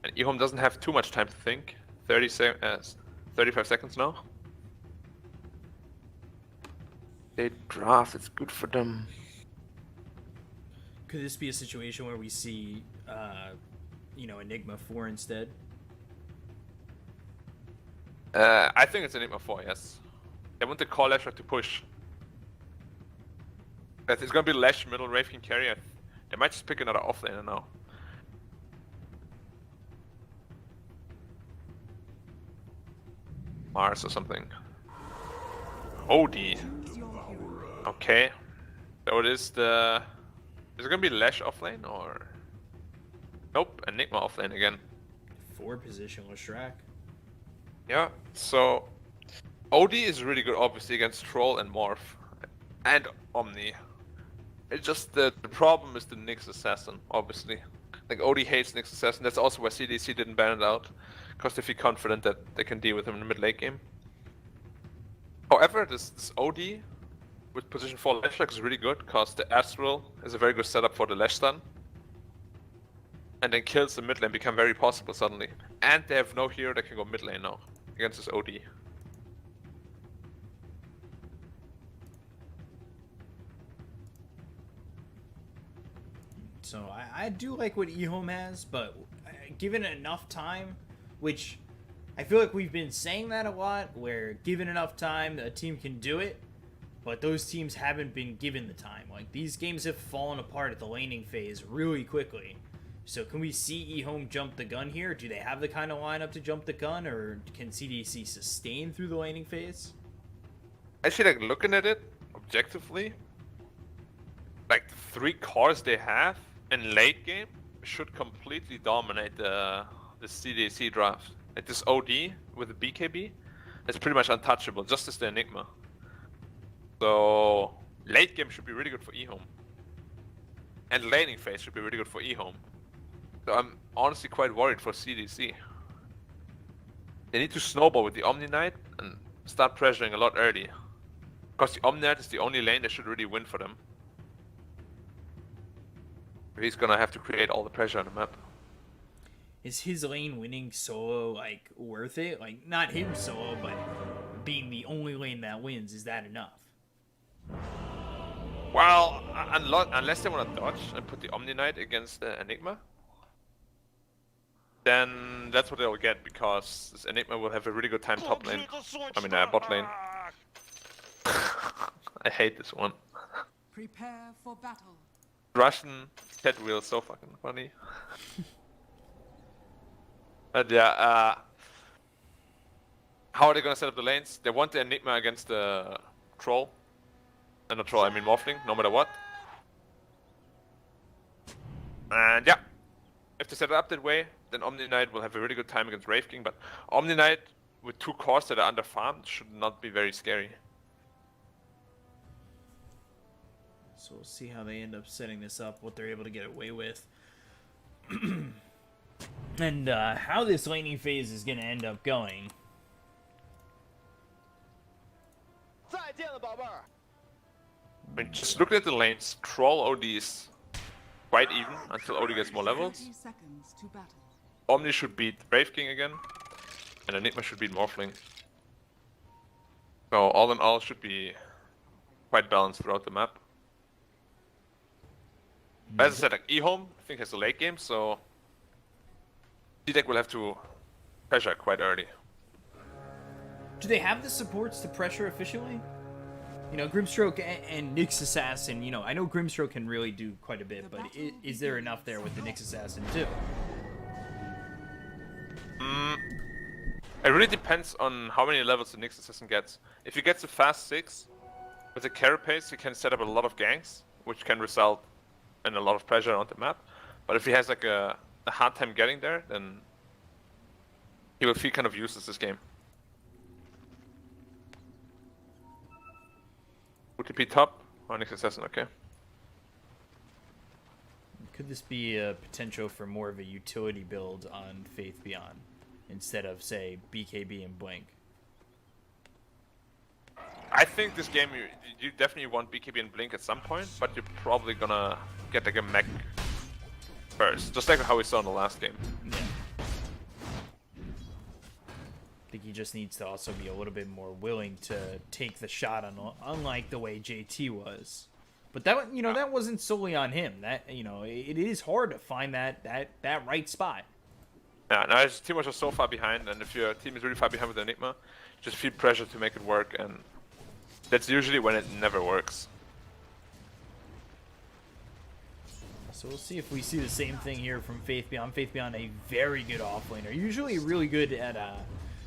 And EHOME doesn't have too much time to think. 35 seconds now. They draft, it's good for them. Could this be a situation where we see, Enigma 4 instead? I think it's Enigma 4, yes. They want the core Lasher to push. But it's gonna be Lash, middle, Wraith King carry. They might just pick another offlaner now. Mars or something. OD. Okay. So it is the... Is it gonna be Lash offlane or... Nope, Enigma offlane again. 4 positionless track. Yeah, so... OD is really good obviously against Troll and Morph. And Omni. It's just the problem is the Nyx Assassin, obviously. Like OD hates Nyx Assassin, that's also why CDEC didn't ban it out. Because they feel confident that they can deal with him in the mid-late game. However, this OD with position 4 Lash is really good, because the Astral is a very good setup for the Lash stun. And then kills the mid lane become very possible suddenly. And they have no hero that can go mid lane now against this OD. So I do like what EHOME has, but given enough time, which I feel like we've been saying that a lot, where given enough time, a team can do it, but those teams haven't been given the time. Like, these games have fallen apart at the laning phase really quickly. So can we see EHOME jump the gun here? Do they have the kind of lineup to jump the gun, or can CDEC sustain through the laning phase? Actually, like looking at it objectively, like the 3 cores they have in late game should completely dominate the CDEC draft. Like this OD with the BKB is pretty much untouchable, just as the Enigma. So late game should be really good for EHOME. And laning phase should be really good for EHOME. So I'm honestly quite worried for CDC. They need to snowball with the Omni Knight and start pressuring a lot early. Because the Omni Knight is the only lane that should really win for them. He's gonna have to create all the pressure on the map. Is his lane winning solo, like, worth it? Like, not him solo, but being the only lane that wins, is that enough? Well, unless they want to dodge and put the Omni Knight against the Enigma, then that's what they'll get, because this Enigma will have a really good time top lane. I mean, bot lane. I hate this one. Prepare for battle. Russian cat wheel is so fucking funny. But yeah, how are they gonna set up the lanes? They want the Enigma against the Troll. And not Troll, I mean Morphling, no matter what. And yeah, if they set it up that way, then Omni Knight will have a really good time against Wraith King, but Omni Knight with 2 cores that are under farmed should not be very scary. So we'll see how they end up setting this up, what they're able to get away with. And how this laning phase is going to end up going. I mean, just looking at the lanes, Troll OD is quite even until OD gets more levels. 30 seconds to battle. Omni should beat Wraith King again, and Enigma should beat Morphling. So all in all, should be quite balanced throughout the map. But as I said, like EHOME, I think, has a late game, so CDEC will have to pressure quite early. Do they have the supports to pressure efficiently? You know, Grimstroke and Nyx Assassin, you know, I know Grimstroke can really do quite a bit, but is there enough there with the Nyx Assassin too? It really depends on how many levels the Nyx Assassin gets. If he gets a fast 6 with a carapace, he can set up a lot of ganks, which can result in a lot of pressure on the map. But if he has like a hard time getting there, then he will feel kind of useless this game. UTP top or Nyx Assassin, okay. Could this be a potential for more of a utility build on Faith Beyond instead of, say, BKB and Blink? I think this game you definitely want BKB and Blink at some point, but you're probably gonna get like a mech first, just like how we saw in the last game. Yeah. think he just needs to also be a little bit more willing to take the shot, unlike the way JT was. But that, that wasn't solely on him. That, it is hard to find that right spot. Yeah, now his team was just so far behind, and if your team is really far behind with Enigma, just feel pressure to make it work, and that's usually when it never works. So we'll see if we see the same thing here from Faith Beyond. Faith Beyond, a very good offlaner, usually really good at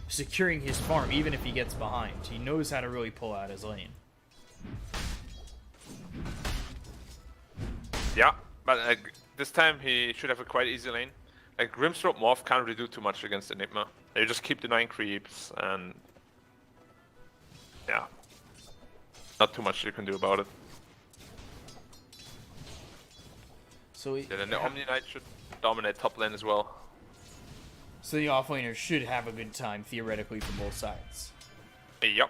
securing his farm, even if he gets behind. He knows how to really pull out his lane. Yeah, but this time he should have a quite easy lane. Like, Grimstroke Morph can't really do too much against Enigma. You just keep denying creeps, and yeah, not too much you can do about it. So then the Omni Knight should dominate top lane as well. So the offlaner should have a good time, theoretically, from both sides. Yep.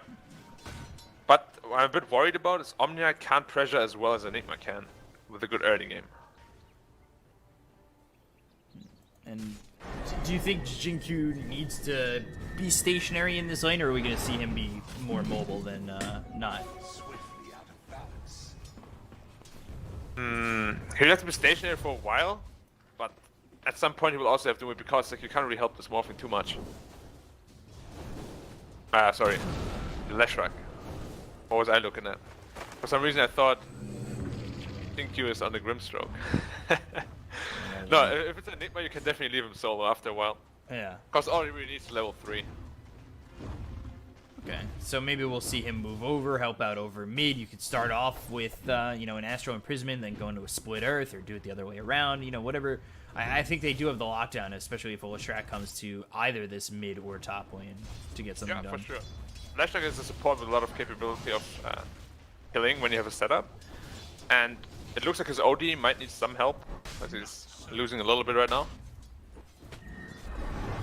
But what I'm a bit worried about is Omni Knight can't pressure as well as Enigma can with a good early game. And do you think Jinkyu needs to be stationary in this lane, or are we going to see him be more mobile than not? He'll have to be stationary for a while, but at some point he will also have to move because like, you can't really help this morphing too much. Sorry. The Leshrac. What was I looking at? For some reason I thought Jinkyu is on the Grimstroke. No, if it's Enigma you can definitely leave him solo after a while. Yeah. Because all he really needs is level 3. Okay, so maybe we'll see him move over, help out over mid. You could start off with, an Astral Imprisonment, then go into a Split Earth, or do it the other way around, whatever. I think they do have the lockdown, especially if a Leshrac comes to either this mid or top lane to get something done. Yeah, for sure. Leshrac is a support with a lot of capability of killing when you have a setup. And it looks like his OD might need some help, as he's losing a little bit right now.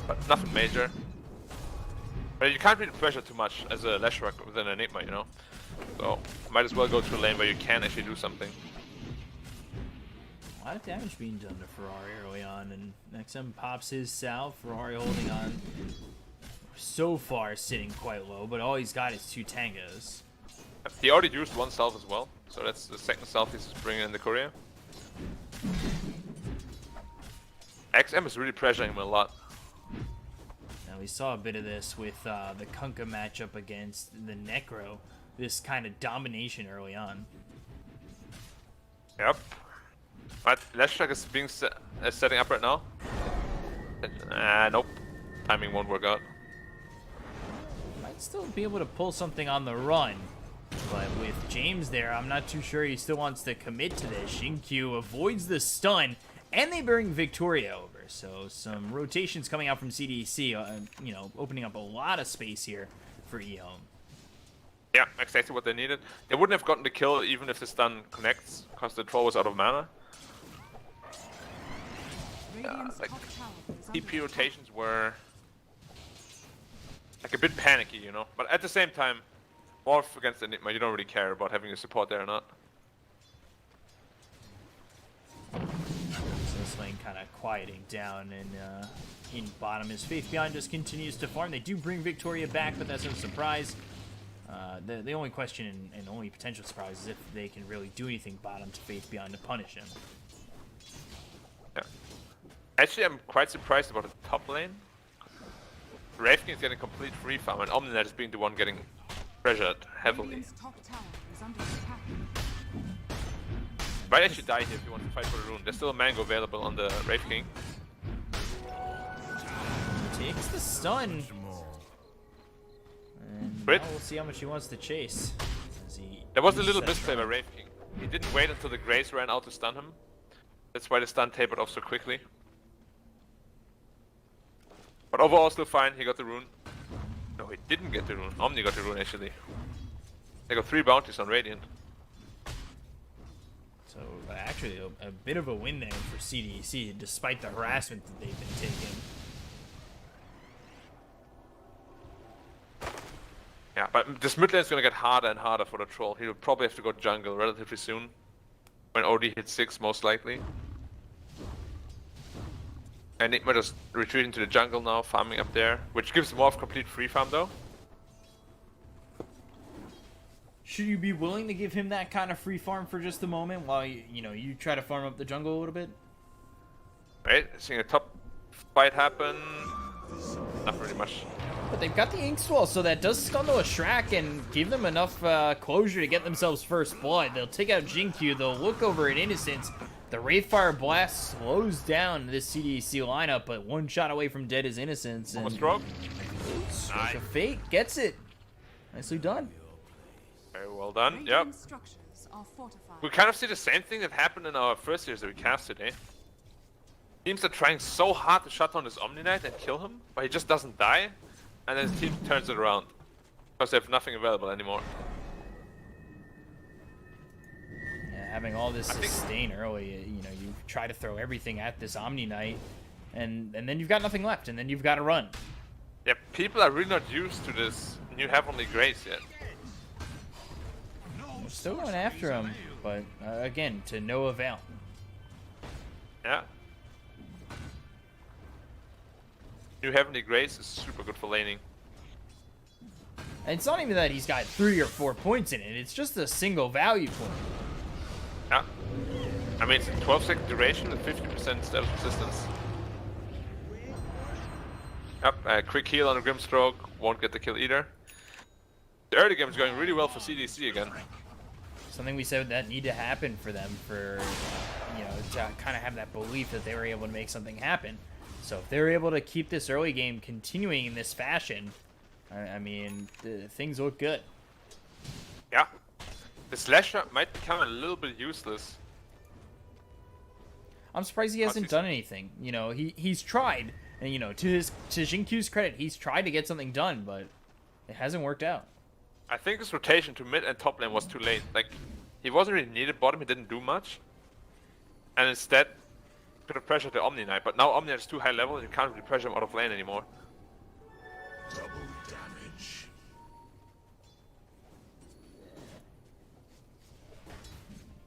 But nothing major. But you can't really pressure too much as a Leshrac with an Enigma, So, might as well go to a lane where you can actually do something. A lot of damage being done to Ferrari early on, and XM pops his Sal. Ferrari holding on so far, sitting quite low, but all he's got is 2 Tangos. He already used one self as well, so that's the second self he's bringing in the courier. XM is really pressuring him a lot. Now we saw a bit of this with the Kunkka matchup against the Necro. This kind of domination early on. Yep. But Leshrac is being setting up right now. Nope. Timing won't work out. Might still be able to pull something on the run. But with James there, I'm not too sure he still wants to commit to this. Jinkyu avoids the stun, and they bring Victoria over. So some rotations coming out from CDEC, opening up a lot of space here for EHOME. Yeah, exactly what they needed. They wouldn't have gotten the kill even if the stun connects, because the troll was out of mana. Like, TP rotations were like a bit panicky, But at the same time, Morph against Enigma, you don't really care about having your support there or not. So this lane kind of quieting down, and in bottom is Faith Beyond just continues to farm. They do bring Victoria back, but that's no surprise. The only question and only potential surprise is if they can really do anything bottom to Faith Beyond to punish him. Yeah. Actually, I'm quite surprised about the top lane. Wraith King is getting complete free farm, and Omninet is being the one getting pressured heavily. Might actually die here if you want to fight for the rune. There's still a mango available on the Wraith King. Takes the stun. And now we'll see how much he wants to chase. There was a little misplay by Wraith King. He didn't wait until the Grace ran out to stun him. That's why the stun tapered off so quickly. But overall still fine, he got the rune. No, he didn't get the rune. Omni got the rune actually. They got 3 bounties on Radiant. So actually a bit of a win there for CDEC, despite the harassment that they've been taking. Yeah, but this mid lane is going to get harder and harder for the troll. He'll probably have to go jungle relatively soon. When OD hits 6 most likely. Enigma just retreating to the jungle now, farming up there, which gives more of complete free farm though. Should you be willing to give him that kind of free farm for just a moment while you try to farm up the jungle a little bit? Right, seeing a top fight happen. Not really much. But they've got the Inkswell, so that does scuttle a Shrek and give them enough closure to get themselves first blood. They'll take out Jinkyu, they'll look over at Innocence. The Wraithfire Blast slows down this CDEC lineup, but one shot away from dead is Innocence. And Stroke. Stroke of Fate gets it. Nicely done. Very well done, yep. Radiant structures are fortified. We kind of see the same thing that happened in our first series that we cast today. Teams are trying so hard to shut down this Omni Knight and kill him, but he just doesn't die. And then his team turns it around. Because they have nothing available anymore. Yeah, having all this sustain early, you try to throw everything at this Omni Knight, and then you've got nothing left, and then you've got to run. Yeah, people are really not used to this new Heavenly Grace yet. We're still going after him, but again, to no avail. Yeah. New Heavenly Grace is super good for laning. And it's not even that he's got 3 or 4 points in it, it's just a single value point. Yeah. I mean, it's a 12-second duration with 50% status resistance. Yep, quick heal on a Grimstroke, won't get the kill either. The early game is going really well for CDC again. Something we said that need to happen for them for, to kind of have that belief that they were able to make something happen. So if they're able to keep this early game continuing in this fashion, I mean, things look good. Yeah. The Slasher might become a little bit useless. I'm surprised he hasn't done anything. He's tried, and to Jinkyu's credit, he's tried to get something done, but it hasn't worked out. I think his rotation to mid and top lane was too late. Like, he wasn't really needed bottom, he didn't do much. And instead, could have pressured the Omni Knight, but now Omni Knight is too high level and you can't really pressure him out of lane anymore. Double damage.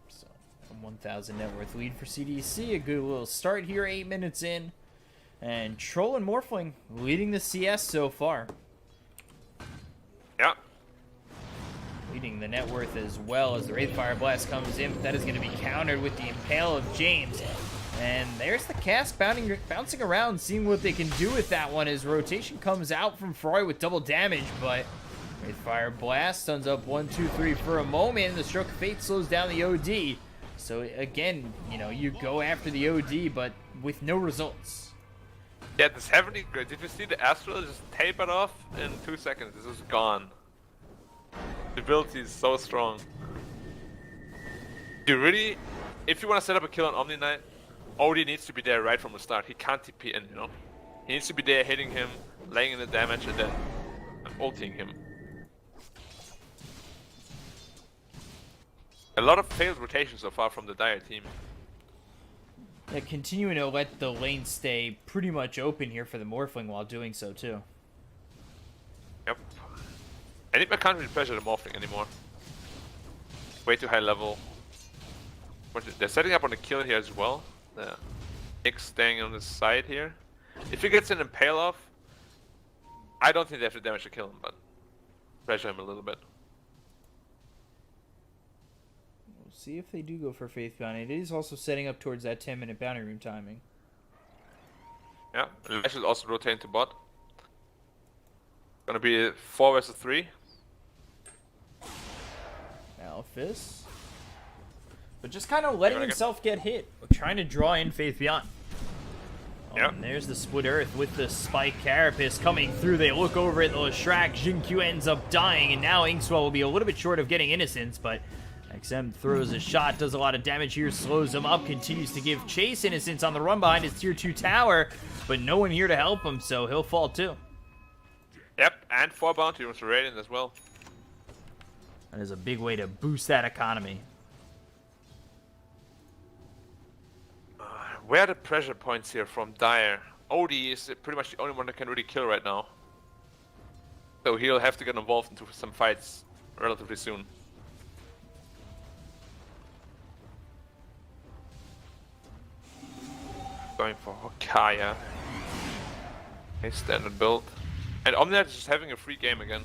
So, a 1,000 net worth lead for CDC. A good little start here, 8 minutes in. And Troll and Morphling leading the CS so far. Yeah. Leading the net worth as well as the Wraithfire Blast comes in, but that is going to be countered with the Impale of James. And there's the cast bouncing around, seeing what they can do with that one as rotation comes out from Froy with double damage, but Wraithfire Blast stuns up 1, 2, 3 for a moment, and the Stroke of Fate slows down the OD. So again, you go after the OD, but with no results. Yeah, this Heavenly Grace, did you see the Astral just tapered off in 2 seconds? This is gone. The ability is so strong. If you want to set up a kill on Omni Knight, OD needs to be there right from the start. He can't TP in, He needs to be there hitting him, laying in the damage, and then ulting him. A lot of failed rotations so far from the Dire team. Yeah, continuing to let the lane stay pretty much open here for the Morphling while doing so too. Yep. Enigma can't really pressure the Morphling anymore. Way too high level. They're setting up on the kill here as well. Nick staying on the side here. If he gets an Impale off, I don't think they have the damage to kill him, but pressure him a little bit. We'll see if they do go for Faith Bounty. It is also setting up towards that 10-minute bounty room timing. Yeah, Lash is also rotating to bot. Gonna be 4 versus 3. Malphus. But just kind of letting himself get hit. Trying to draw in Faith Beyond. Oh, Yep. And there's the Split Earth with the Spike Carapace coming through. They look over at the Leshrac. Jinkyu ends up dying, and now Inkswell will be a little bit short of getting Innocence, but XM throws a shot, does a lot of damage here, slows him up, continues to give chase. Innocence on the run behind his tier 2 tower, but no one here to help him, so he'll fall too. Yep, and 4 bounty rooms for Radiant as well. That is a big way to boost that economy. Where are the pressure points here from Dire? OD is pretty much the only one that can really kill right now. So he'll have to get involved into some fights relatively soon. going for Kaya. A standard build. And Omniat is just having a free game again.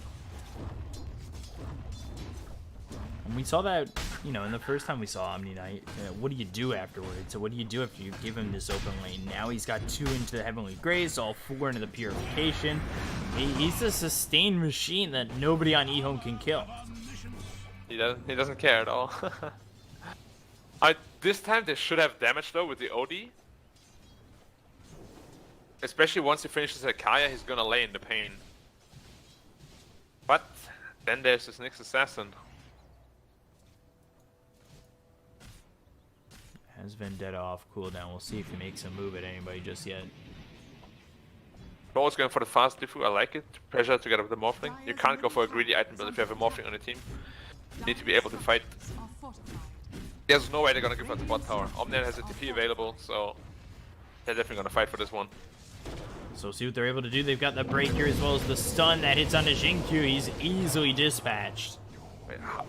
And we saw that, you know, in the first time we saw Omni Knight. What do you do afterwards? So what do you do if you give him this open lane? Now he's got 2 into the Heavenly Grace, all 4 into the Purification. He's a sustained machine that nobody on EHOME can kill. He doesn't care at all. This time they should have damage though with the OD. Especially once he finishes at Kaya, he's gonna lay in the pain. But then there's this Nyx Assassin. Has Vendetta off cooldown. We'll see if he makes a move at anybody just yet. Always going for the fast diffu, I like it. Pressure together with the Morphling. You can't go for a greedy item build if you have a Morphling on the team. You need to be able to fight. Are fortified. There's no way they're gonna give out the bot tower. Omniat has a TP available, so they're definitely gonna fight for this one. So see what they're able to do. They've got the break here as well as the stun that hits onto Xingqiu. He's easily dispatched.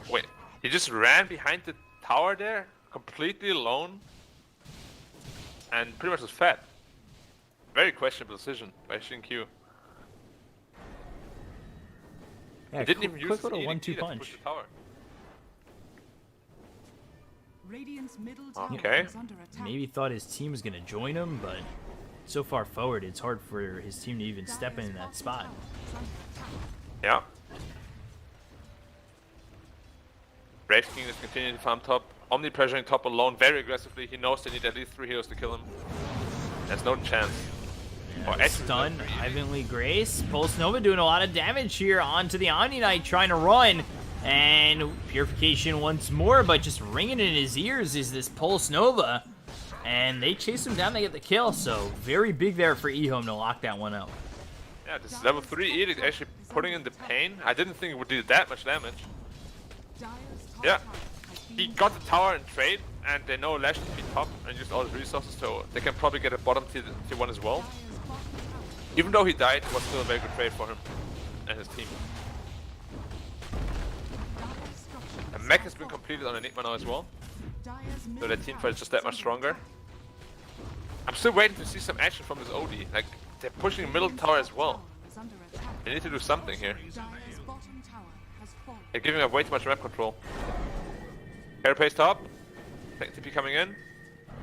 Wait, he just ran behind the tower there, completely alone, and pretty much was fed. Very questionable decision by Xingqiu. Yeah, He didn't even use quick his little EDT 1-2 to punch. push the tower. Radiant's middle tower Okay. is under attack. Maybe thought his team was gonna join him, but so far forward, it's hard for his team to even step in that spot. Yeah. Brave King is continuing to farm top. Omni pressuring top alone very aggressively. He knows they need at least 3 heroes to kill him. There's no chance. Yeah, Oh, stun, Heavenly Grace. Pulse Nova doing a lot of damage here onto the Omni Knight, trying to run. And Purification once more, but just ringing in his ears is this Pulse Nova. And they chase him down, they get the kill. So very big there for EHOME to lock that one out. Yeah, this level 3 Edict actually putting in the pain. I didn't think it would do that much damage. Dire's top Yeah. tower has been He got the tower in trade, and they know Lash to be top and used all his resources, so they can probably get a bottom tier 1 as well. Dire's bottom tower. Even though he died, it was still a very good trade for him and his team. Dire's structures And mech are has been fortified. completed on Enigma now as well, Dire's so middle their team tower fight is just that is much under stronger. attack. I'm still waiting to see some action from this OD. Like, they're pushing middle tower as well. Tower is under attack. They need to do something here. Dire's bottom tower has fallen. They're giving up way too much map control. Carapace top. Tech TP coming in.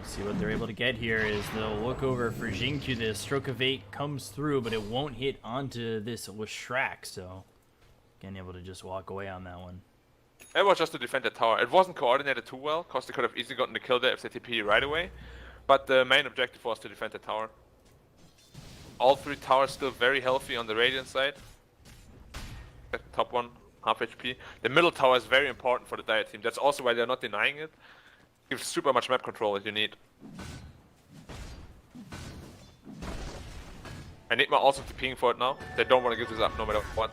See what they're able to get here is they'll look over for Xingqiu. The Stroke of 8 comes through, but it won't hit onto this Leshrac, so again able to just walk away on that one. It was just to defend the tower. It wasn't coordinated too well, because they could have easily gotten the kill there if they TP right away. But the main objective was to defend the tower. All 3 towers still very healthy on the Radiant side. The top one, half HP. The middle tower is very important for the Dire team. That's also why they're not denying it. Gives super much map control that you need. Enigma also TPing for it now. They don't want to give this up no matter what.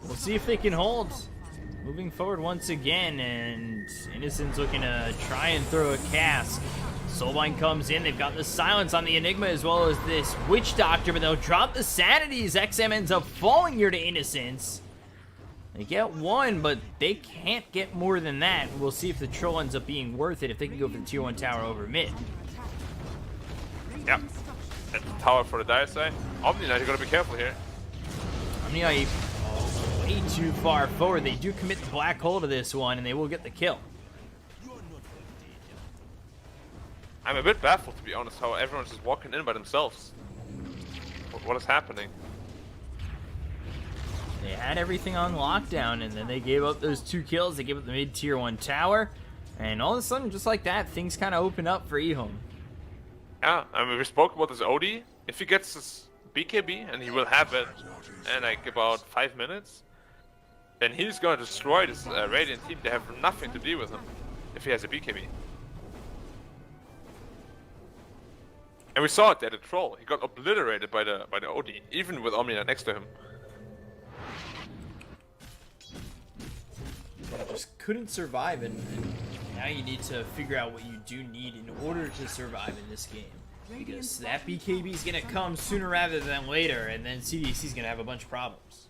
We'll see if they can hold. Moving forward once again, and Innocent's looking to try and throw a cask. Soulbind comes in, they've got the silence on the Enigma as well as this Witch Doctor, but they'll drop the Sanities. XM ends up falling here to Innocence. They get 1, but they can't get more than that. We'll see if the Troll ends up being worth it if they can go for the tier 1 tower over mid. Yep. That's the tower for the Dire side. Omni Knight, you gotta be careful here. Omni Knight way too far forward. They do commit the black hole to this one, and they will get the kill. I'm a bit baffled, to be honest, how everyone's just walking in by themselves. What is happening? They had everything on lockdown, and then they gave up those 2 kills. They gave up the mid-tier 1 tower, and all of a sudden, just like that, things kind of open up for EHOME. Yeah, I mean, we spoke about this OD. If he gets his BKB, and he will have it in like about 5 minutes, then he's going to destroy this Radiant team. They have nothing to do with him if he has a BKB. And we saw it there, the Troll. He got obliterated by the OD, even with Omnia next to him. Just couldn't survive, and now you need to figure out what you do need in order to survive in this game. Because that BKB is going to come sooner rather than later, and then CDEC is going to have a bunch of problems.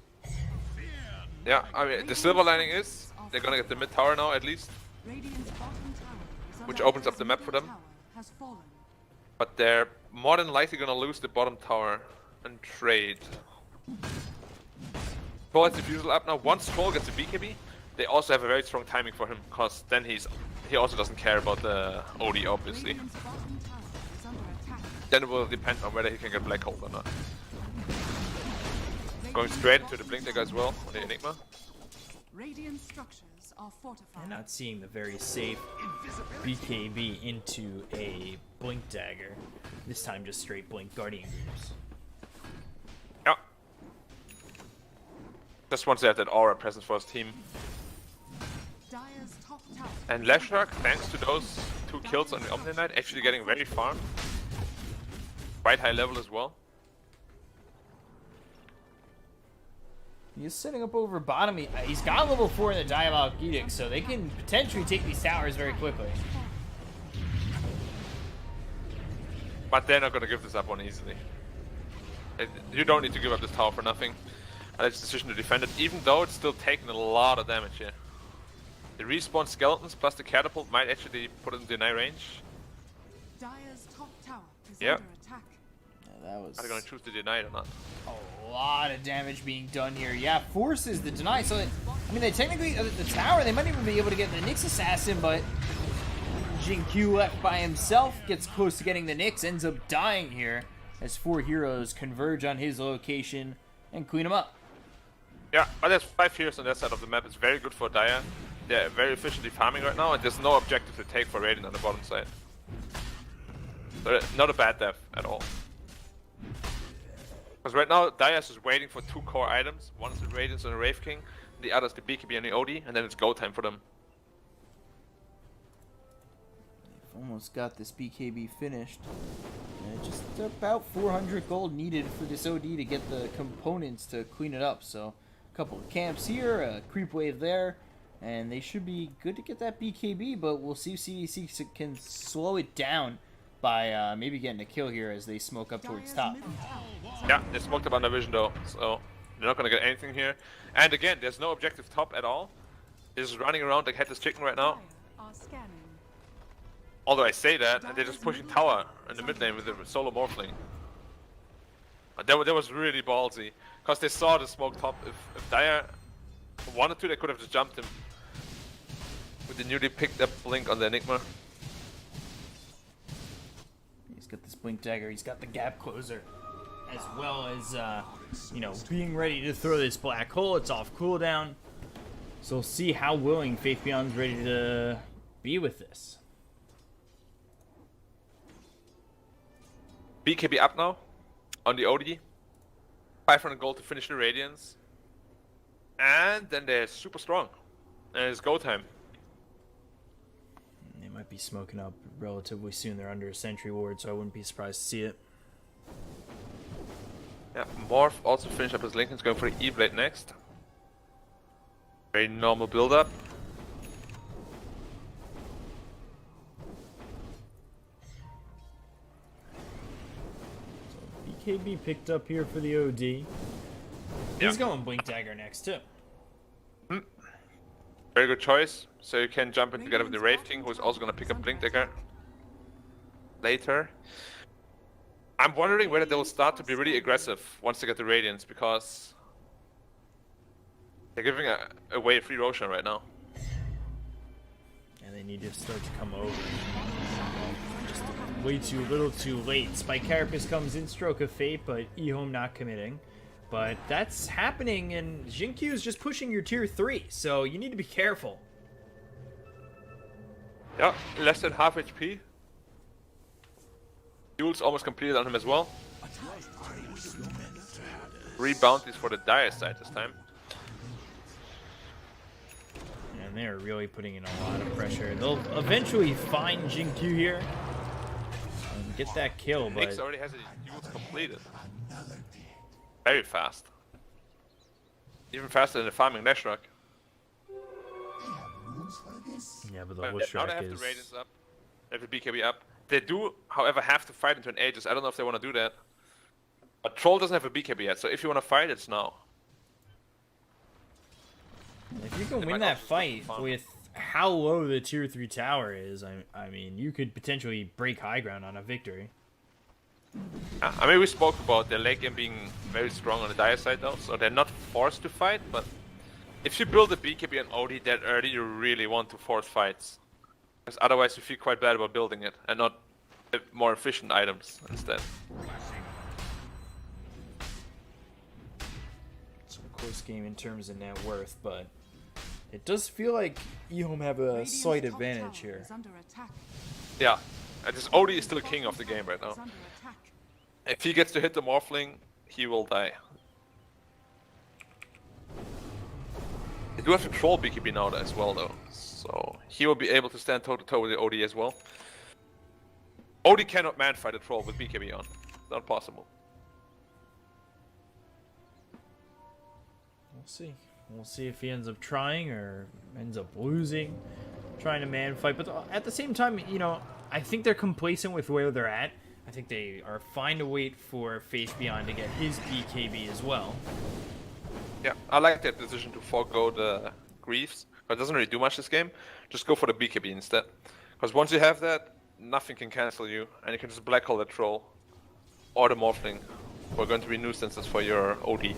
Yeah, I mean, the silver lining is they're going to get the mid tower now at least, Radiant's bottom tower is under which opens up attack. the map for them. has fallen. But they're more than likely gonna lose the bottom tower and trade. Troll has Diffusal up now. Once Troll gets a BKB, they also have a very strong timing for him, because then he also doesn't care about the OD, obviously. Radiant's bottom tower is under attack. Then it will depend on whether he can get Black Hole or not. Going straight into the Blink Dagger as well, on the Enigma. Radiant structures are fortified. I'm not seeing the very safe BKB into a Blink Dagger. This time just straight Blink Guardian Greaves. Yeah. Just wants to have that aura presence for his team. Dire's top tower. And Leshrac, thanks to those 2 kills on the Omni Knight, actually getting very far. Quite high level as well. He's setting up over bottom. He's got level 4 in the Diabolic Edict, so they can potentially take these towers very quickly. But they're not gonna give this up one easily. You don't need to give up this tower for nothing. And it's a decision to defend it, even though it's still taking a lot of damage here. The respawn skeletons plus the catapult might actually put it in deny range. Dire's top tower is Yep. under attack. Yeah, that was Are they gonna choose to deny it or not? a lot of damage being done here. Yeah, forces the deny. So, I mean, they technically, the tower, they might even be able to get the Nyx Assassin, but Jin-Q left by himself, gets close to getting the Nyx, ends up dying here as 4 heroes converge on his location and clean him up. Yeah, but there's 5 heroes on that side of the map. It's very good for Dire. They're very efficiently farming right now, and there's no objective to take for Radiant on the bottom side. So not a bad death at all. Because right now, Dire's is waiting for 2 core items. One is the Radiance and the Wraith King, the other is the BKB and the OD, and then it's go time for them. They've almost got this BKB finished. And just about 400 gold needed for this OD to get the components to clean it up. So, a couple of camps here, a creep wave there, and they should be good to get that BKB, but we'll see if CDEC can slow it down by maybe getting a kill here as they smoke up towards top. Middle tower is Yeah, they smoked up under vision though, so they're not gonna get anything here. And again, there's no objective top at all. They're just running around like headless chicken right now. Dire are scanning. Although I say that, and they're just pushing tower in the mid lane with the solo Morphling. That was really ballsy, because they saw the smoke top. If Dire wanted to, they could have just jumped him with the newly picked up Blink on the Enigma. He's got this Blink Dagger, he's got the Gap Closer, as well as, you know, being ready to throw this Black Hole. It's off cooldown. So we'll see how willing Faith Beyond's ready to be with this. BKB up now on the OD. 500 gold to finish the Radiance. And then they're super strong. And it's go time. They might be smoking up relatively soon. They're under a sentry ward, so I wouldn't be surprised to see it. Yeah, Morph also finished up his Lincoln's going for the E-Blade next. Very normal build up. BKB picked up here for the OD. Yeah. He's going Blink Dagger next, too. Very good choice. So you can jump in together with the Wraith King, who's also going to pick up Blink Dagger later. I'm wondering whether they'll start to be really aggressive once they get the Radiance, because they're giving away a free Roshan right now. And they need to start to come over. Just way too little too late. Spike Carapace comes in, Stroke of Fate, but EHOME not committing. But that's happening, and Jin-Q is just pushing your tier 3, so you need to be careful. Yeah, less than half HP. Duel's almost completed on him as well. 3 bounties for the Dire side this time. And they're really putting in a lot of pressure. They'll eventually find Jin-Q here and get that kill, but Nyx already has his duels completed. Very fast. Even faster than the farming Leshrac. yeah, but the Now they Leshrac have is... the Radiance up. They have the BKB up. They do, however, have to fight into an Aegis. I don't know if they want to do that. But Troll doesn't have a BKB yet, so if you want to fight, it's now. If you can They win might that also fight farm. without how low the tier 3 tower is, I mean, you could potentially break high ground on a victory. I mean, we spoke about the late game being very strong on the Dire side though, so they're not forced to fight, but if you build a BKB and OD that early, you really want to force fights. Because otherwise you feel quite bad about building it, and not more efficient items instead. It's a close game in terms of net worth, but it does feel like EHOME have a Radiant's slight top advantage tower here. is under attack. Yeah, and this OD is still king of the game right now. Is under attack. If he gets to hit the Morphling, he will die. They do have to troll BKB now as well though, so he will be able to stand toe to toe with the OD as well. OD cannot man fight a troll with BKB on. Not possible. We'll see. We'll see if he ends up trying or ends up losing, trying to man fight. But at the same time, you know, I think they're complacent with where they're at. I think they are fine to wait for Faith Beyond to get his BKB as well. Yeah, I like that decision to forego the Griefs, but it doesn't really do much this game. Just go for the BKB instead. Because once you have that, nothing can cancel you, and you can just black hole the troll or the Morphling, who are going to be nuisances for your OD.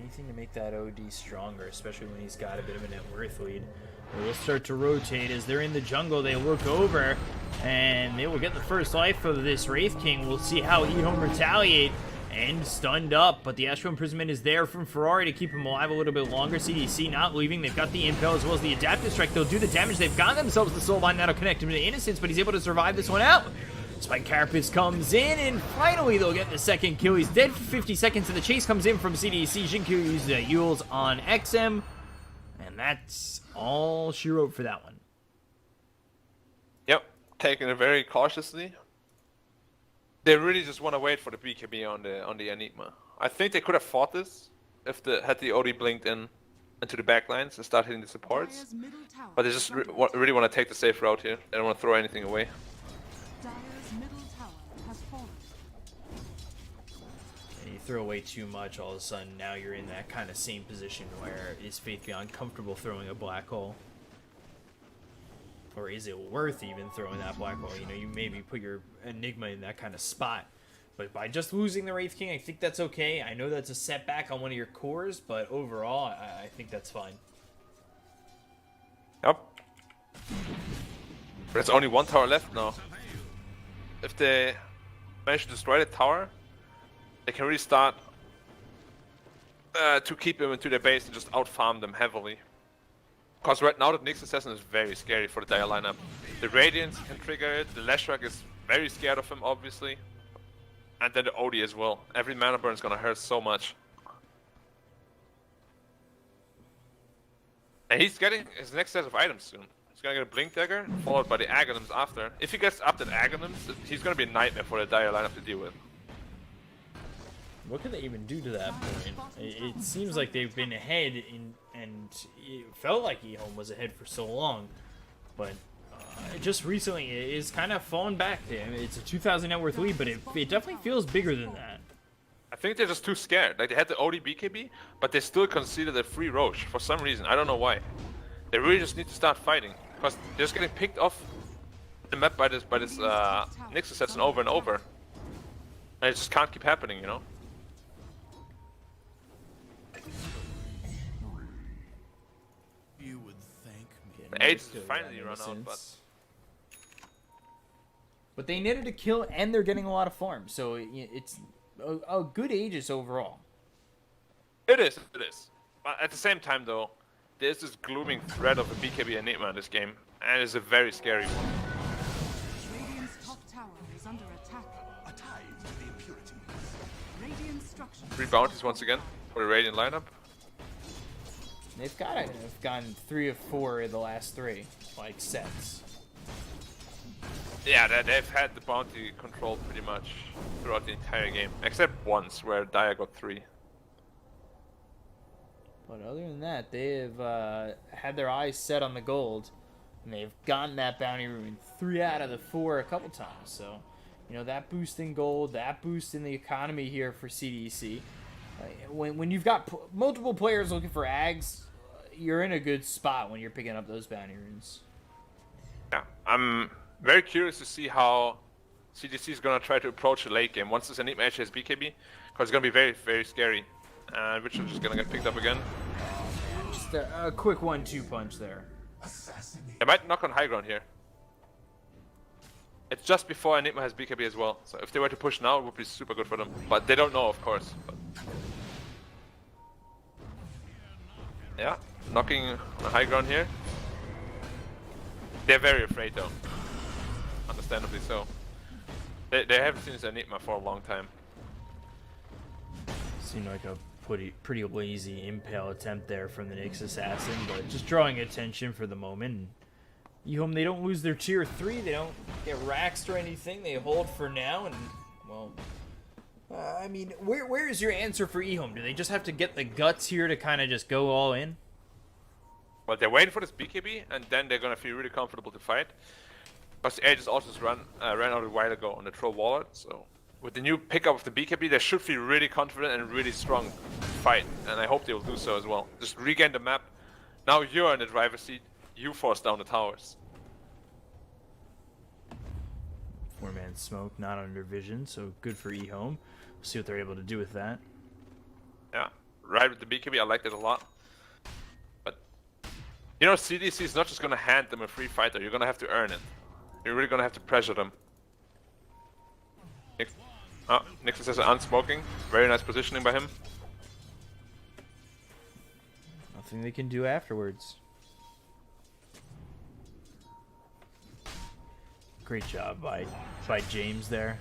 Anything to make that OD stronger, especially when he's got a bit of a net worth lead. They will start to rotate as they're in the jungle. They look over, and they will get the first life of this Wraith King. We'll see how EHOME retaliate, and stunned up. But the Astral Imprisonment is there from Ferrari to keep him alive a little bit longer. CDEC not leaving. They've got the Impel as well as the Adaptive Strike. They'll do the damage. They've got themselves the Soulbind. That'll connect him to Innocence, but he's able to survive this one out. Spike Carapace comes in, and finally they'll get the second kill. He's dead for 50 seconds, and the chase comes in from CDEC. Jinkyu uses the Yules on XM, and that's all she wrote for that one. Yep, taking it very cautiously. They really just want to wait for the BKB on the Enigma. I think they could have fought this if they had the OD blinked in into the backlines and start hitting the supports. Dire's middle tower But they is just under really want to take the safe route here. They don't want to throw anything away. Dire's middle tower has fallen. And you throw away too much, all of a sudden now you're in that kind of same position where is Faith Beyond comfortable throwing a black hole? Or is it worth even throwing that black hole? You know, you maybe put your Enigma in that kind of spot. But by just losing the Wraith King, I think that's okay. I know that's a setback on one of your cores, but overall, I think that's fine. Yep. There's only one tower left now. If they manage to destroy the tower, they can really start to keep them into their base and just outfarm them heavily. Because right now the Nyx Assassin is very scary for the Dire lineup. The Radiance can trigger it, the Leshrac is very scared of him obviously. And then the OD as well. Every mana burn is gonna hurt so much. And he's getting his next set of items soon. He's gonna get a Blink Dagger, followed by the Aghanim's after. If he gets up to the Aghanim's, he's gonna be a nightmare for the Dire lineup to deal with. What could they even do to that point? It seems like they've been ahead, and it felt like EHOME was ahead for so long. But just recently, it's kind of fallen back. I mean, it's a 2,000 net worth lead, but it definitely feels bigger than that. I think they're just too scared. Like, they had the OD BKB, but they still considered a free Roche for some reason. I don't know why. They really just need to start fighting, because they're just getting picked off the map by this Nyx Assassin over and over. And it just can't keep happening, you know? You would thank me. The AIDS finally run out, But they needed a kill, and they're getting a lot of farms, so it's a good Aegis overall. It is. But at the same time, though, there's this glooming threat of a BKB Enigma in this game, and it's a very scary one. Radiant's top tower is under attack. A tithe to the impurities. Radiant structures. 3 bounties once again for the Radiant lineup. They've gotten 3 of 4 in the last 3, like, sets. Yeah, they've had the bounty control pretty much throughout the entire game, except once where Dire got 3. But other than that, they've had their eyes set on the gold, and they've gotten that bounty room in 3 out of the 4 a couple times. So, you know, that boost in gold, that boost in the economy here for CDEC. When you've got multiple players looking for Ags, you're in a good spot when you're picking up those bounty runes. Yeah, I'm very curious to see how CDC is going to try to approach the late game once this Enigma actually has BKB, because it's going to be very, very scary. And Richard is just going to get picked up again. Just a quick 1-2 punch there. They might knock on high ground here. It's just before Enigma has BKB as well, so if they were to push now, it would be super good for them. But they don't know, of course. But... yeah, knocking on high ground here. They're very afraid though. Understandably so. They haven't seen this Enigma for a long time. Seemed like a pretty lazy impale attempt there from the Nyx assassin, but just drawing attention for the moment. EHOME, they don't lose their tier 3, they don't get raxed or anything, they hold for now, and, well, I mean, where is your answer for EHOME? Do they just have to get the guts here to kind of just go all in? Well, they're waiting for this BKB, and then they're gonna feel really comfortable to fight. Because the Aegis also just ran out a while ago on the Troll Wallet, so with the new pickup of the BKB, they should feel really confident and really strong to fight, and I hope they will do so as well. Just regain the map. Now you're in the driver's seat. You force down the towers. 4-man smoke, not under vision, so good for EHOME. We'll see what they're able to do with that. Yeah, right with the BKB, I liked it a lot. But, you know, CDC is not just going to hand them a free fighter, you're going to have to earn it. You're really going to have to pressure them. Nixon says unsmoking. Very nice positioning by him. Nothing they can do afterwards. Great job by James there.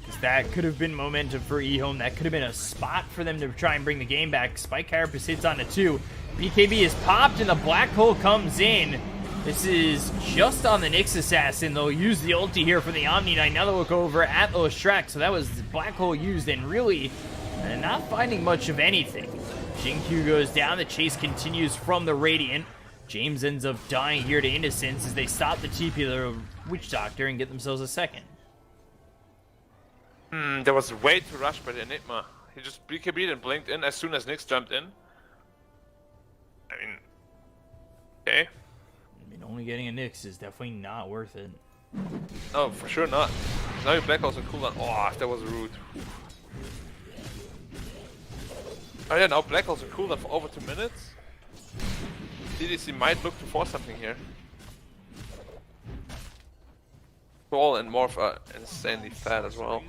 Because that could have been momentum for EHOME. That could have been a spot for them to try and bring the game back. Spike Carapace hits on the 2. BKB is popped and the black hole comes in. This is just on the Nyx assassin. They'll use the ulti here for the Omni Knight. Now they'll look over at Lostrak. So that was the black hole used and really not finding much of anything. Jinkyu goes down. The chase continues from the Radiant. James ends up dying here to Innocence as they stop the TP of the Witch Doctor and get themselves a second. There was way too rushed by the Enigma. He just BKB'd and blinked in as soon as Nyx jumped in. I mean, okay. I mean, only getting a Nyx is definitely not worth it. No, for sure not. Now your Black Hole's on cooldown. Oh, that was rude. Oh yeah, now Black Hole's on cooldown for over 2 minutes. CDC might look to force something here. Troll and Morph are insanely fat as well.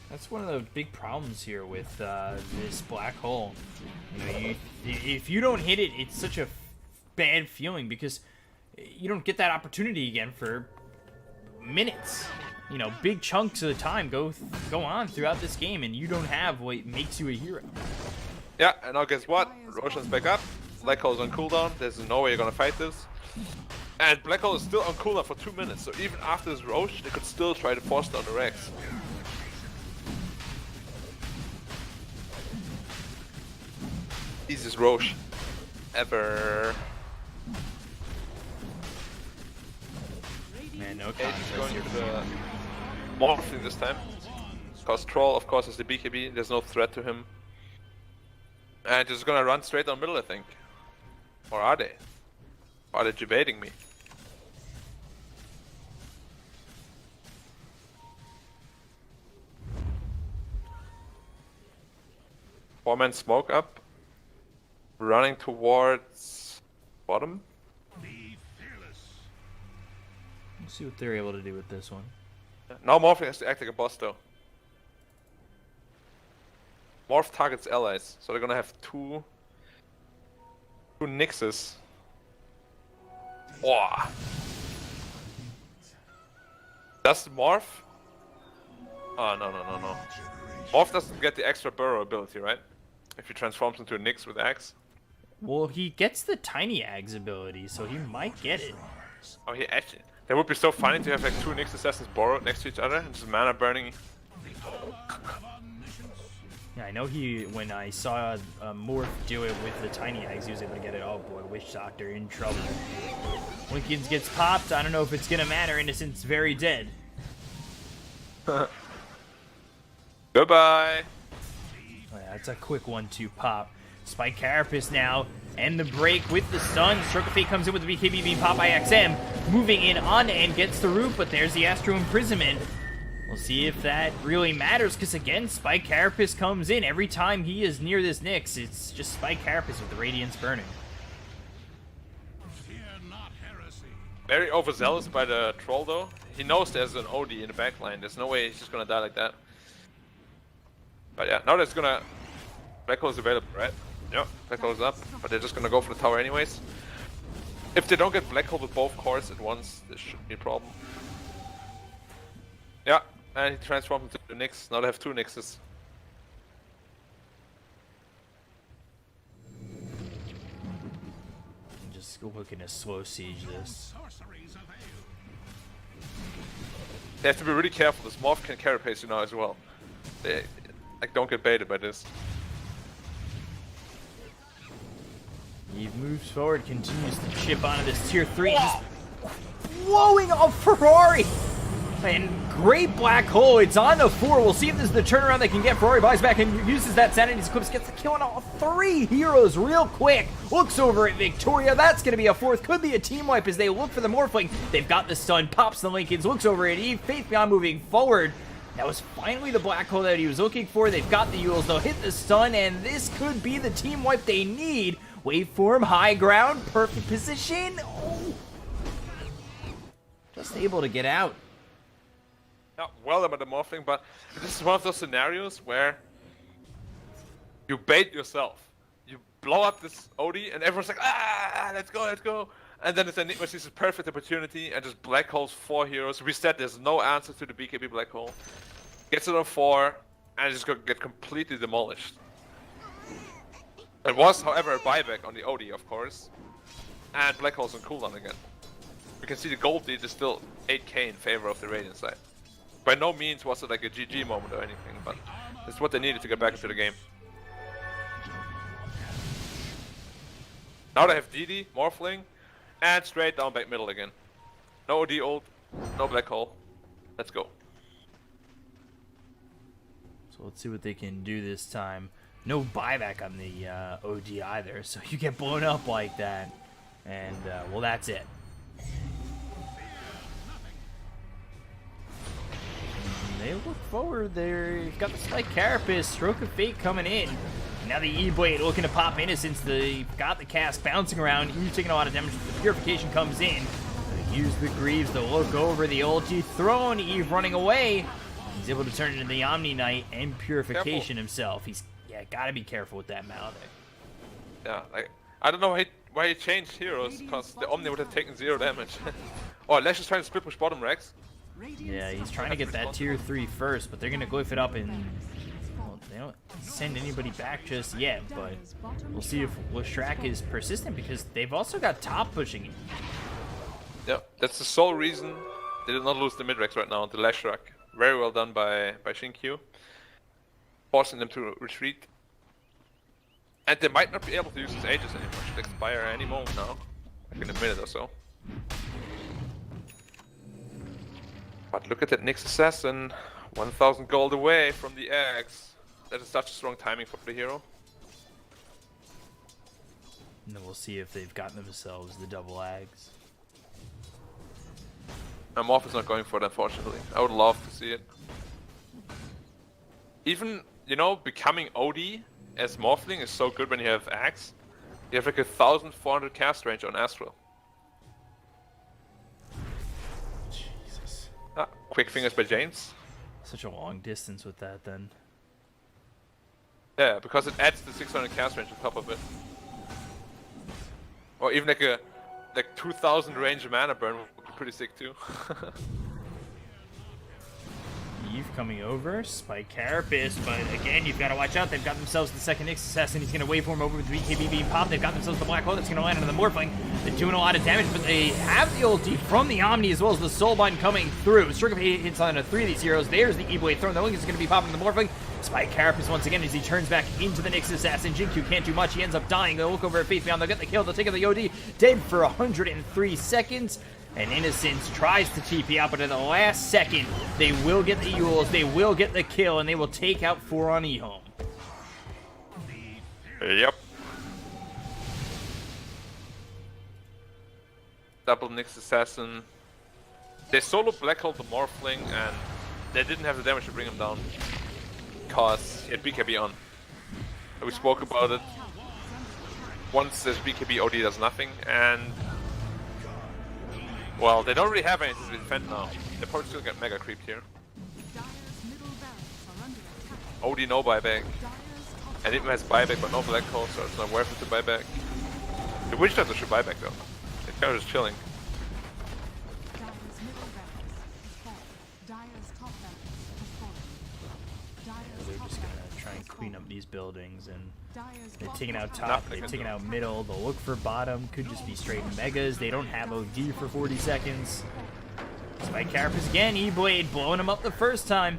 That's one of the big problems here with this black hole. You know, if you don't hit it, it's such a bad feeling because you don't get that opportunity again for minutes. You know, big chunks of the time go on throughout this game, and you don't have what makes you a hero. Yeah, and now guess what? Roshan's back up. Black Hole's on cooldown. There's no way you're gonna fight this. And Black Hole is still on cooldown for 2 minutes, so even after this Roche, they could still try to force down the Rex. Easiest Roche ever. Man, no Okay, he's going contest. for the Morphing this time. Because Troll, of course, is the BKB. There's no threat to him. And just gonna run straight down middle, I think. Or are they? Are they debating me? Four-man smoke up. Running towards bottom. We'll see what they're able to do with this one. Now Morph has to act like a boss though. Morph targets allies, so they're gonna have two Nyxes. Oh. Does Morph? Oh no. Morph doesn't get the extra burrow ability, right? If he transforms into a Nyx with Axe. Well, he gets the Tiny Ags ability, so he might get it. Oh, he actually. That would be so funny to have like two Nyx assassins borrowed next to each other and just mana burning. Yeah, I know when I saw Morph do it with the Tiny Ags, he was able to get it. Oh boy, Witch Doctor in trouble. Wickens gets popped. I don't know if it's gonna matter. Innocent's very dead. Goodbye. That's a quick 1-2 pop. Spike Carapace now, and the break with the stun. Stroke of Fate comes in with the BKB being popped by XM. Moving in on and gets the root, but there's the Astro Imprisonment. We'll see if that really matters, because again, Spike Carapace comes in. Every time he is near this Nyx, it's just Spike Carapace with the Radiance burning. Fear not heresy. Very overzealous by the troll though. He knows there's an OD in the backline. There's no way he's just gonna die like that. But yeah, now there's gonna... Black hole is available, right? Yeah, black hole is up, but they're just gonna go for the tower anyways. If they don't get black hole with both cores at once, this shouldn't be a problem. Yeah, and he transformed into the Nyx. Now they have 2 Nyxes. Just looking to slow siege this. Sorceries avail. They have to be really careful. This morph can carapace you now as well. They like don't get baited by this. Eve moves forward, continues to chip onto this tier 3. Just blowing off Ferrari! And great black hole. It's on to 4. We'll see if this is the turnaround they can get. Ferrari buys back and uses that Sanity's Eclipse. Gets the kill on all 3 heroes real quick. Looks over at Victoria. That's going to be a 4th. Could be a team wipe as they look for the Morphling. They've got the stun. Pops the Lincolns. Looks over at Eve. Faith Beyond moving forward. That was finally the black hole that he was looking for. They've got the Yules. They'll hit the stun, and this could be the team wipe they need. Waveform, high ground, perfect position. Oh. Just able to get out. Yeah, well done by the morphling, but this is one of those scenarios where you bait yourself. You blow up this OD, and everyone's like, ah, let's go, let's go. And then it's Enigma sees a perfect opportunity and just black holes 4 heroes. Reset, there's no answer to the BKB black hole. Gets it on 4, and it's just gonna get completely demolished. It was, however, a buyback on the OD, of course. And black hole's on cooldown again. You can see the gold lead is still 8k in favor of the Radiant side. By no means was it like a GG moment or anything, but it's what they needed to get back into the game. Now they have DD, Morphling, and straight down back middle again. No OD ult, no black hole. Let's go. So let's see what they can do this time. No buyback on the OD either, so you get blown up like that. And, well, that's it. They look forward. They've got the Spike Carapace, Stroke of Fate coming in. Now the E-Blade looking to pop Innocence. They've got the cask bouncing around. Eve taking a lot of damage. The Purification comes in. They use the Greaves to look over the ulti thrown. Eve running away. He's able to turn into the Omni Knight and Purification himself. He's gotta be careful with that Maledict. Yeah, like I don't know why he changed heroes, because the Omni would have taken 0 damage. Oh, Lash is trying to split push bottom Rex. Yeah, he's trying to get that tier 3 first, but they're gonna glyph it up and well, they don't send anybody back just yet, but we'll see if Leshrac is persistent because they've also got top pushing it. Yeah, that's the sole reason they did not lose the mid-Rex right now, the Leshrac. Very well done by Shinkyu. Forcing them to retreat. And they might not be able to use his Aegis anymore. It should expire any moment now. Like in a minute or so. But look at that Nyx Assassin. 1000 gold away from the eggs. That is such strong timing for the hero. And then we'll see if they've gotten themselves the double Ags. Morph is not going for it, unfortunately. I would love to see it. Even, you know, becoming OD as Morphling is so good when you have Axe. You have like 1400 cast range on Astral. Jesus. Ah, quick fingers by James. Such a long distance with that then. Yeah, because it adds the 600 cast range on top of it. Or even like a 2000 range mana burn would be pretty sick too. Eve coming over, Spike Carapace, but again, you've got to watch out. They've got themselves the second Nyx Assassin. He's going to waveform over with the BKB being popped. They've got themselves the Black Hole that's going to land on the Morphling. They're doing a lot of damage, but they have the ulti from the Omni as well as the Soulbind coming through. Stroke of Fate hits on 3 of these heroes. There's the E-Blade thrown. The Link is going to be popping the Morphling. Spike Carapace once again as he turns back into the Nyx Assassin. Jinkyu can't do much. He ends up dying. They'll look over at Faith Beyond. They'll get the kill. They'll take out the OD. Dead for 103 seconds. And Innocence tries to TP out, but at the last second, they will get the Yules, they will get the kill, and they will take out 4 on EHOME. Yep. Double Nyx Assassin. They solo Black Hole the Morphling and they didn't have the damage to bring him down. Because he had BKB on. We spoke about it. Once there's BKB, OD does nothing, and well, they don't really have anything to defend now. They're probably still get mega creeped here. OD no buyback, and even has buyback but no black hole, so it's not worth it to buy back. The Witch Doctor should buy back though. It's kind of just chilling. They're just gonna try and clean up these buildings, and they're taking out top, they're taking out middle, they'll look for bottom, could just be straight megas. They don't have OD for 40 seconds. Spike Carapace again, E-Blade blowing him up the first time.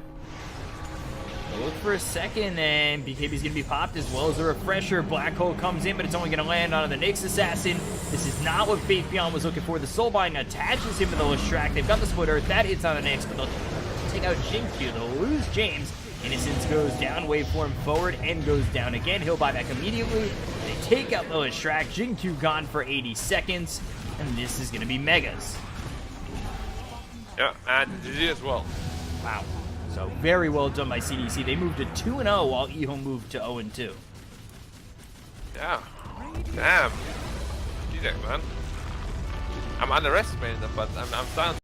They'll look for a second, and BKB's gonna be popped as well as a refresher. Black Hole comes in, but it's only gonna land on the Nyx Assassin. This is not what Faith Beyond was looking for. The Soulbind attaches him to the Leshrac. They've got the Split Earth, that hits on the Nyx, but they'll take out Jinkyu. They'll lose James. Innocence goes down, waveform forward, and goes down again. He'll buy back immediately. They take out the Leshrac. Jinkyu gone for 80 seconds, and this is gonna be megas. Yeah, and GG as well. Wow. So very well done by CDEC. They moved to 2-0 while EHOME moved to 0-2. Yeah. Damn. GG, man. I'm underestimating them, but I'm starting